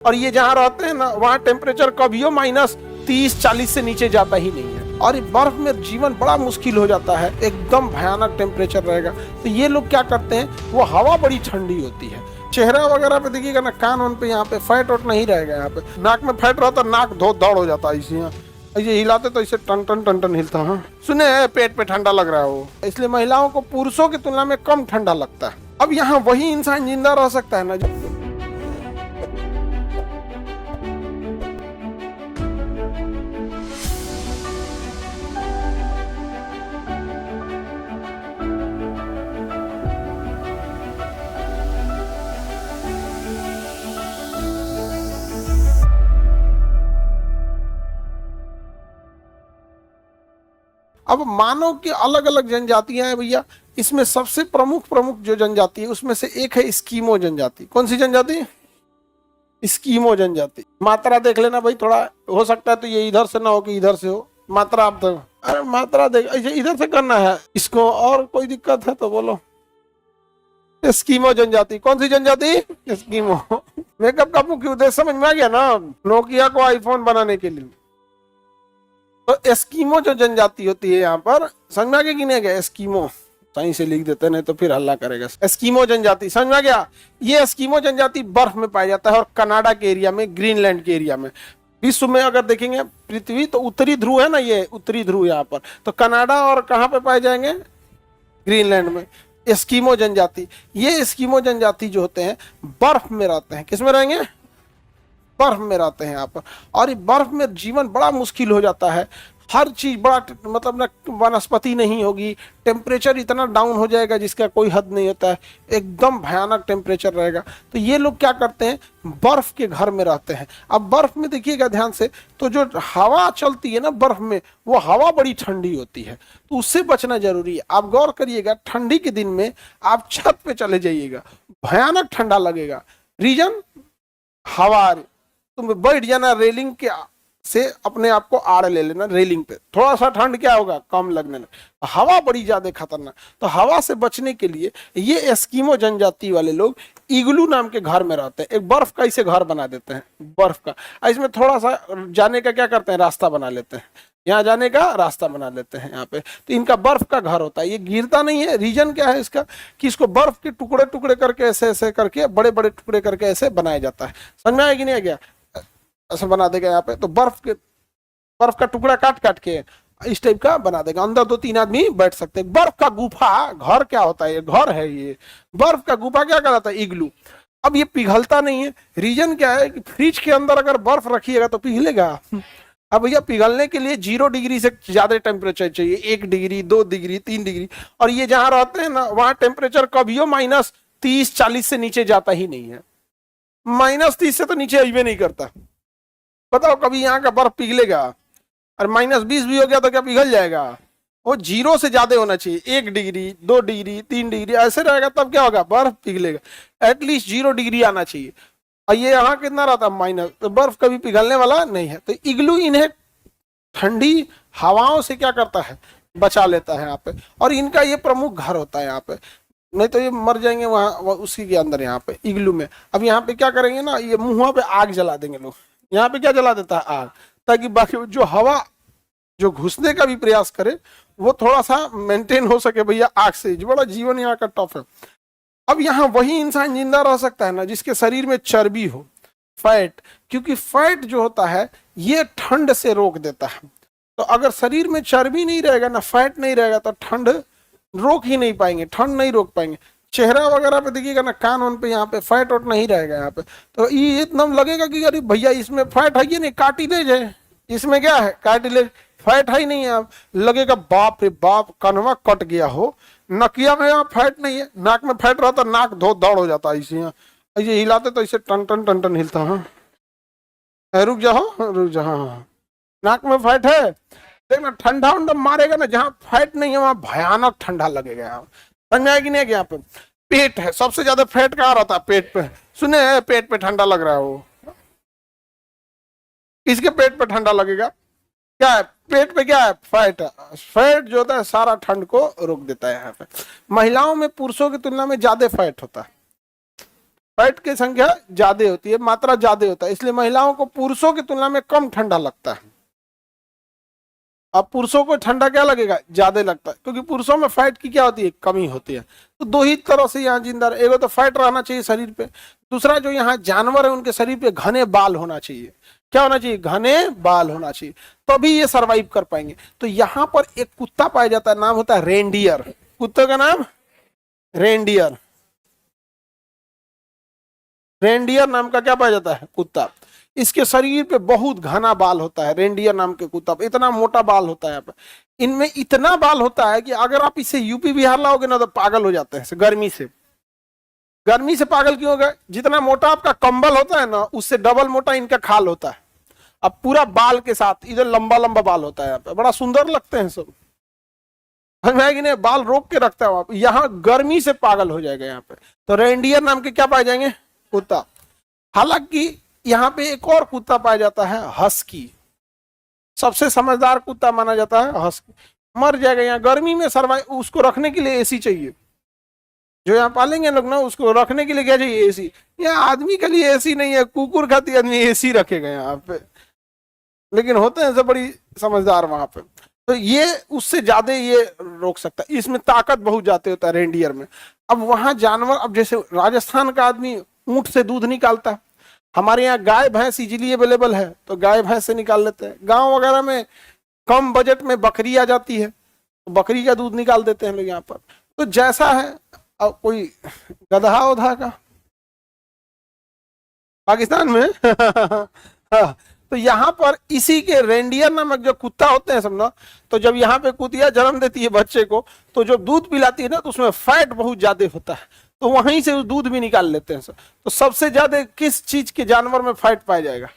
और ये जहाँ रहते हैं ना वहाँ टेम्परेचर कभी -30-40 से नीचे जाता ही नहीं है। और ये बर्फ में जीवन बड़ा मुश्किल हो जाता है, एकदम भयानक टेम्परेचर रहेगा। तो ये लोग क्या करते हैं, वो हवा बड़ी ठंडी होती है। चेहरा वगैरह पे देखिएगा ना, कान वान पे यहाँ पे फैट वट नहीं रहेगा, यहाँ पे नाक में फैट रहता, नाक धो दौड़ हो जाता है इसे, यहाँ ऐसे हिलाते तो इसे टन टन टन टन हिलता है। सुने हैं पेट पे ठंडा लग रहा है वो, इसलिए महिलाओं को पुरुषों की तुलना में कम ठंडा लगता है। अब यहाँ वही इंसान जिंदा रह सकता है ना। अब मानव की अलग अलग जनजातियां हैं भैया, इसमें सबसे प्रमुख जो जनजाति है उसमें से एक है स्कीमो जनजाति। कौन सी जनजाति? स्कीमो जनजाति। मात्रा देख लेना भाई, थोड़ा हो सकता है तो ये इधर से ना हो कि इधर से हो। मात्रा आप तो, अरे मात्रा देख, ऐसे इधर से करना है इसको। और कोई दिक्कत है तो बोलो। स्कीमो जनजाति। कौन सी जनजाति? स्कीमो। मेकअप का मुख्य उद्देश्य समझ में आ गया ना, नोकिया को आईफोन बनाने के लिए। तो एस्कीमो जो जनजाति होती है यहाँ पर, समझ में आ गया कि नहीं गया? एस्कीमो सही से लिख देते, नहीं तो फिर हल्ला करेगा। एस्कीमो जनजाति समझ में आ गया? ये एस्कीमो जनजाति बर्फ में पाया जाता है और कनाडा के एरिया में, ग्रीनलैंड के एरिया में। विश्व में अगर देखेंगे पृथ्वी तो उत्तरी ध्रुव है ना, ये उत्तरी ध्रुव यहाँ पर, तो कनाडा और कहाँ पे पाए जाएंगे? ग्रीनलैंड में। एस्कीमो जनजाति, ये एस्कीमो जनजाति जो होते हैं बर्फ में रहते हैं। किस में रहेंगे? बर्फ में रहते हैं यहाँ पर। और ये बर्फ में जीवन बड़ा मुश्किल हो जाता है। हर चीज बड़ा, मतलब ना वनस्पति नहीं होगी, टेम्परेचर इतना डाउन हो जाएगा जिसका कोई हद नहीं होता है, एकदम भयानक टेम्परेचर रहेगा। तो ये लोग क्या करते हैं, बर्फ के घर में रहते हैं। अब बर्फ में देखिएगा ध्यान से, तो जो हवा चलती है ना बर्फ में, वो हवा बड़ी ठंडी होती है, तो उससे बचना जरूरी है। आप गौर करिएगा, ठंडी के दिन में आप छत पे चले जाइएगा, भयानक ठंडा लगेगा। रीजन हवा, तुम बैठ जाना रेलिंग के से, अपने आप को आड़ ले लेना रेलिंग पे, थोड़ा सा ठंड क्या होगा, कम लगने लगे। हवा बड़ी ज्यादा खतरनाक। तो हवा से बचने के लिए ये एस्कीमो जनजाति वाले लोग इग्लू नाम के घर में रहते हैं। एक बर्फ का इसे घर बना देते हैं, बर्फ का। इसमें थोड़ा सा जाने का क्या करते हैं, रास्ता बना लेते हैं, यहाँ जाने का रास्ता बना लेते हैं यहाँ पे। तो इनका बर्फ का घर होता है, ये गिरता नहीं है। रीजन क्या है इसका, कि इसको बर्फ के टुकड़े टुकड़े करके ऐसे ऐसे करके, बड़े बड़े टुकड़े करके ऐसे बनाया जाता है। समझ में आया कि नहीं आ गया? ऐसा बना देगा यहाँ पे, तो बर्फ का टुकड़ा काट काट के इस टाइप का बना देगा। अंदर 2-3 आदमी बैठ सकते हैं। बर्फ का गुफा घर क्या होता है, ये घर है। ये बर्फ का गुफा क्या कहलाता है? इग्लू। अब ये पिघलता नहीं है। रीजन क्या है कि फ्रिज के अंदर अगर बर्फ रखिएगा तो पिघलेगा। अब भैया पिघलने के लिए 0 डिग्री से ज्यादा टेम्परेचर चाहिए, 1 डिग्री, 2 डिग्री, 3 डिग्री। और ये जहां रहते हैं ना वहां टेम्परेचर कभी -30-40 से नीचे जाता ही नहीं है। -30 से तो नीचे अभी नहीं करता। बताओ कभी यहाँ का बर्फ पिघलेगा? और -20 भी हो गया तो क्या पिघल जाएगा? वो 0 से ज्यादा होना चाहिए, 1 डिग्री, 2 डिग्री, 3 डिग्री ऐसे रहेगा तब क्या होगा, बर्फ पिघलेगा। एटलीस्ट 0 डिग्री आना चाहिए। और ये यहाँ कितना रहता है, माइनस, तो बर्फ कभी पिघलने वाला नहीं है। तो इग्लू इन्हें ठंडी हवाओं से क्या करता है, बचा लेता है यहाँ पे। और इनका ये प्रमुख घर होता है यहाँ पे, नहीं तो ये मर जाएंगे वहाँ उसी के अंदर, यहाँ पे इग्लू में। अब यहाँ पे क्या करेंगे ना, ये मुंह पे आग जला देंगे लोग। यहाँ पे क्या जला देता है, आग, ताकि बाकी जो हवा जो घुसने का भी प्रयास करे वो थोड़ा सा मेंटेन हो सके भैया आग से। बड़ा जीवन यहाँ का टफ है। अब यहाँ वही इंसान जिंदा रह सकता है ना जिसके शरीर में चर्बी हो, फैट, क्योंकि फैट जो होता है ये ठंड से रोक देता है। तो अगर शरीर में चर्बी नहीं रहेगा ना, फैट नहीं रहेगा, तो ठंड रोक ही नहीं पाएंगे, ठंड नहीं रोक पाएंगे। चेहरा वगैरह पे देखिएगा ना, कान वान पे यहाँ पे फैट वट नहीं रहेगा यहाँ पे, तो ये एकदम लगेगा कि अरे भैया इसमें फैट है, ये नहीं कार्टिलेज है, इसमें क्या है, कार्टिलेज, फैट है ही नहीं है। लगेगा बाप रे बाप, कनवा कट गया हो। नकिया में यहाँ फैट नहीं है, नाक में फैट रहता, नाक धो दौड़ हो जाता है इसे, यहाँ ऐसे हिलाते तो इसे टन टन टन टन हिलता। हाँ रुक जाओ, रुक जाओ, हाँ नाक में फैट है, देखना ठंडा उंडा मारेगा ना, जहाँ फैट नहीं है वहां भयानक ठंडा लगेगा। यहाँ समझ में आएगी नहीं? यहाँ पे पेट है, सबसे ज्यादा फैट कहाँ रहता है, पेट पे। सुने हैं पेट पे ठंडा लग रहा है, वो किसके पेट पे ठंडा लगेगा? क्या है पेट पे, क्या है, फैट। फैट जो होता है सारा ठंड को रोक देता है। यहाँ पे महिलाओं में पुरुषों की तुलना में ज्यादा फैट होता है। फैट की संख्या ज्यादा होती है, मात्रा ज्यादा होता है, इसलिए महिलाओं को पुरुषों की तुलना में कम ठंडा लगता है। अब पुरुषों को ठंडा क्या लगेगा, ज्यादा लगता है, क्योंकि पुरुषों में फैट की क्या होती है, कमी होती है। तो दो ही तरह से यहाँ जिंदा रहे, एगो तो फैट रहना चाहिए शरीर पे, दूसरा जो यहाँ जानवर है उनके शरीर पे घने बाल होना चाहिए। क्या होना चाहिए, घने बाल होना चाहिए, तभी ये सरवाइव कर पाएंगे। तो यहाँ पर एक कुत्ता पाया जाता है, नाम होता है रेंडियर। कुत्ते का नाम रेंडियर। रेंडियर नाम का क्या पाया जाता है, कुत्ता। इसके शरीर पे बहुत घना बाल होता है, रेंडियर नाम के कुत्ता पे इतना मोटा बाल होता है यहाँ पे। इनमें इतना बाल होता है कि अगर आप इसे यूपी बिहार लाओगे ना तो पागल हो जाते हैं गर्मी से। गर्मी से पागल क्यों हो गए, जितना मोटा आपका कंबल होता है ना उससे डबल मोटा इनका खाल होता है। अब पूरा बाल के साथ इधर लंबा लंबा बाल होता है यहाँ पे, बड़ा सुंदर लगते हैं सब, कि नहीं, बाल रोक के रखता है वहां पे, यहाँ गर्मी से पागल हो जाएगा यहाँ पे। तो रेंडियर नाम के क्या पाए जाएंगे, कुत्ता। हालांकि यहाँ पे एक और कुत्ता पाया जाता है, हस्की। सबसे समझदार कुत्ता माना जाता है हस्की। मर जाएगा यहाँ गर्मी में सर्वाइव, उसको रखने के लिए एसी चाहिए। जो यहाँ पालेंगे लोग ना उसको रखने के लिए क्या चाहिए, एसी। यहाँ आदमी के लिए एसी नहीं है, कुकुर खाती आदमी एसी रखेगा यहाँ पे, लेकिन होते हैं सब बड़ी समझदार वहां पे। तो ये उससे ज्यादा ये रोक सकता है, इसमें ताकत बहुत ज्यादा होता है रेंडियर में। अब वहां जानवर, अब जैसे राजस्थान का आदमी ऊंट से दूध निकालता है, हमारे यहाँ गाय भैंस इजीली अवेलेबल है तो गाय भैंस से निकाल लेते हैं। गांव वगैरह में कम बजट में बकरी आ जाती है तो बकरी का दूध निकाल देते हैं लोग यहाँ पर। तो जैसा है, अब कोई गधा उधा का पाकिस्तान में हाँ, तो यहाँ पर इसी के रेंडियर नामक जो कुत्ता होते हैं सब ना, तो जब यहाँ पे कुतिया जन्म देती है बच्चे को, तो जब दूध पिलाती है ना तो उसमें फैट बहुत ज्यादा होता है, तो वहीं से दूध भी निकाल लेते हैं सब। तो सबसे ज्यादा किस चीज के जानवर में फैट पाया जाएगा,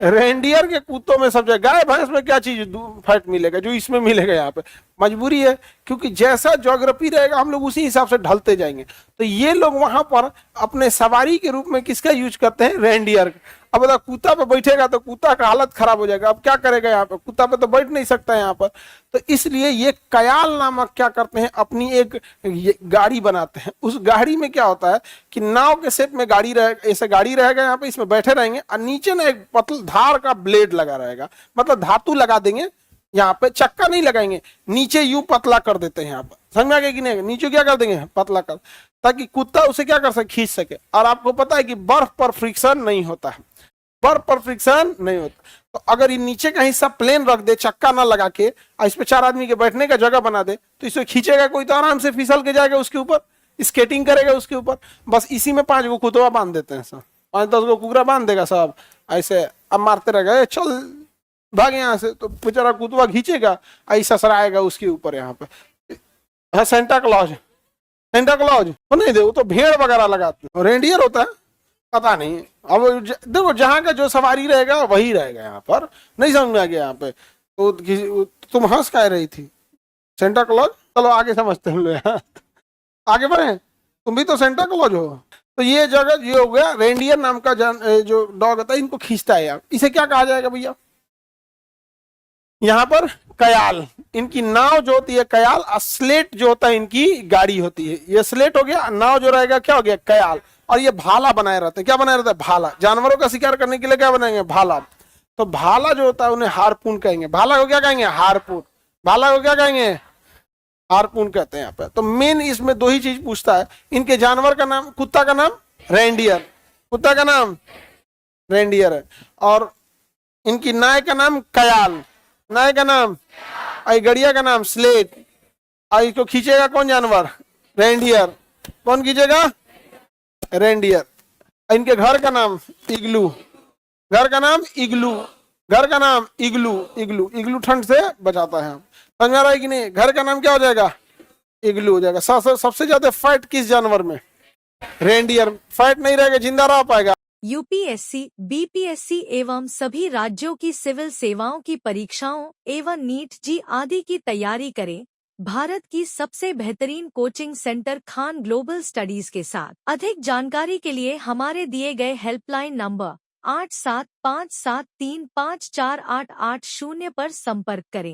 रेंडियर के कुत्तों में सब जगह। गाय भैंस में क्या चीज फैट मिलेगा जो इसमें मिलेगा, यहाँ पे मजबूरी है, क्योंकि जैसा ज्योग्राफी रहेगा हम लोग उसी हिसाब से ढलते जाएंगे। तो ये लोग वहां पर अपने सवारी के रूप में किसका यूज करते हैं, रेंडियर। अब बता, कुत्ता पे बैठेगा तो कुत्ता का हालत खराब हो जाएगा, अब क्या करेगा यहाँ पे, कुत्ता पे तो बैठ नहीं सकता यहाँ पर। तो इसलिए ये कयाल नामक क्या करते हैं, अपनी एक गाड़ी बनाते हैं। उस गाड़ी में क्या होता है कि नाव के शेप में गाड़ी रहेगा, ऐसे गाड़ी रहेगा यहाँ पे, इसमें बैठे रहेंगे और नीचे ना एक पतल धार का ब्लेड लगा रहेगा, मतलब धातु लगा देंगे यहाँ पे, चक्का नहीं लगाएंगे, नीचे यूं पतला कर देते हैं यहाँ पर। समझ में आ गया कि नहीं, नीचे क्या कर देंगे, पतला कर, ताकि कुत्ता उसे क्या कर सके, खींच सके। और आपको पता है कि बर्फ पर फ्रिक्शन नहीं होता है, बर्फ पर फ्रिक्शन नहीं होता। तो अगर ये नीचे का हिस्सा प्लेन रख दे, चक्का ना लगा के, और इस पे 4 आदमी के बैठने का जगह बना दे, तो इसे खींचेगा कोई तो आराम से फिसल के जाएगा उसके ऊपर, स्केटिंग करेगा उसके ऊपर। बस इसी में 5 गो कुतवा बांध देते हैं सब, 5-10 गो कुकरा बांध देगा सब, ऐसे अब मारते रहेगा, चल भाग यहाँ से, तो बेचारा कुतवा खींचेगा, ऐसा सराएगा उसके ऊपर। यहाँ पे है सेंटा क्लॉज, सेंटा क्लॉज वो नहीं दे, वो तो भेड़ वगैरह लगाते हैं। रेंडियर होता है पता नहीं। अब देखो जहां का जो सवारी रहेगा वही रहेगा, यहाँ पर नहीं समझ में आ गया यहाँ पे। तो तुम हंस कह रही थी सेंटा क्लॉज, चलो आगे समझते हैं लोग, आगे बढ़े, तुम भी तो सेंटा क्लॉज हो। तो ये जगह ये हो गया, रेंडियर नाम का जो डॉग होता है इनको खींचता है यार, इसे क्या कहा जाएगा भैया, यहाँ पर कयाल। इनकी नाव जो होती है कयाल, स्लेट जो होता है इनकी गाड़ी होती है। ये स्लेट हो गया, नाव जो रहेगा क्या हो गया, कयाल। और ये भाला बनाए रहते हैं, क्या बनाए रहता है, भाला। जानवरों का शिकार करने के लिए क्या बनाएंगे, भाला। तो भाला जो होता है उन्हें हारपून कहेंगे, भाला को क्या कहेंगे, हारपून। भाला को क्या कहेंगे, हारपून कहते हैं यहाँ पे। तो मेन इसमें 2 ही चीज पूछता है, इनके जानवर का नाम, कुत्ता का नाम रेंडियर, कुत्ता का नाम रेंडियर है, और इनकी नाय का नाम कयाल, नाय का नाम, गड़िया का नाम स्लेट। और इसको खींचेगा कौन जानवर, रेंडियर। कौन खींचेगा, रेंडियर। इनके घर का नाम इग्लू, घर का नाम इग्लू, घर का नाम इग्लू। इग्लू, इग्लू ठंड से बचाता है। समझ आ रहा है कि नहीं, घर का नाम क्या हो जाएगा, इग्लू हो जाएगा। सबसे ज्यादा फैट किस जानवर में, रेंडियर। फैट नहीं रहेगा, जिंदा रह पाएगा। यूपीएससी, बीपीएससी एवं सभी राज्यों की सिविल सेवाओं की परीक्षाओं एवं नीट जी आदि की तैयारी करें भारत की सबसे बेहतरीन coaching centre Khan global studies के साथ। अधिक जानकारी के लिए हमारे दिए गए हेल्पलाइन नंबर 8757354880 पर संपर्क करें।